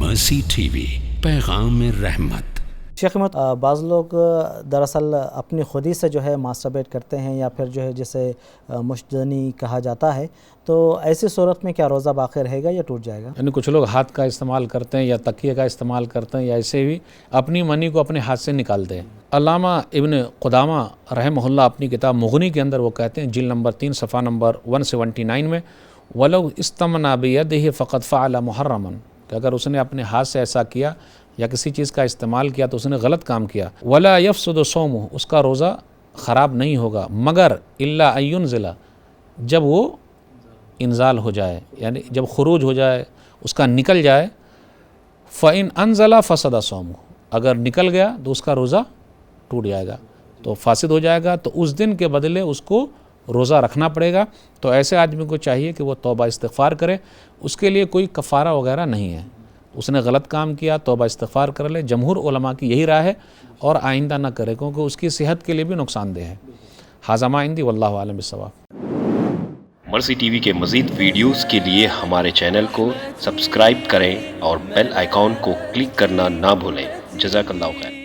مرسی T V, پیغام رحمت۔ شیخ احمد، بعض لوگ دراصل اپنی خودی سے جو ہے ماسٹربیٹ کرتے ہیں یا پھر جو ہے جسے مشدنی کہا جاتا ہے، تو ایسی صورت میں کیا روزہ باقی رہے گا یا ٹوٹ جائے گا؟ یعنی کچھ لوگ ہاتھ کا استعمال کرتے ہیں یا تکیے کا استعمال کرتے ہیں یا ایسے بھی اپنی منی کو اپنے ہاتھ سے نکالتے ہیں۔ علامہ ابن قدامہ رحمہ اللہ اپنی کتاب مغنی کے اندر وہ کہتے ہیں، جلد نمبر 3 صفحہ نمبر 179 میں، وَلَوْ اسْتَمْنَا بِيَدِهِ فَقَدْ فَعَلَ مُحَرَّمًا، کہ اگر اس نے اپنے ہاتھ سے ایسا کیا یا کسی چیز کا استعمال کیا تو اس نے غلط کام کیا۔ وَلَا يَفْسُدُ صَوْمُهُ، اس کا روزہ خراب نہیں ہوگا، مگر إِلَّا أَن يُنزِلَ، جب وہ انزال ہو جائے، یعنی جب خروج ہو جائے، اس کا نکل جائے۔ فَإِنْ أَنزَلَ فَسَدَ صَوْمُهُ، اگر نکل گیا تو اس کا روزہ ٹوٹ جائے گا، تو فاسد ہو جائے گا، تو اس دن کے بدلے اس کو روزہ رکھنا پڑے گا۔ تو ایسے آدمی کو چاہیے کہ وہ توبہ استغفار کرے، اس کے لیے کوئی کفارہ وغیرہ نہیں ہے، اس نے غلط کام کیا، توبہ استغفار کر لے۔ جمہور علماء کی یہی رائے ہے، اور آئندہ نہ کرے، کیونکہ اس کی صحت کے لیے بھی نقصان دہ ہے۔ ھذا ما عندی واللہ اعلم بالصواب۔ مرسی ٹی وی کے مزید ویڈیوز کے لیے ہمارے چینل کو سبسکرائب کریں اور بیل آئیکن کو کلک کرنا نہ بھولیں۔ جزاک اللہ خیر۔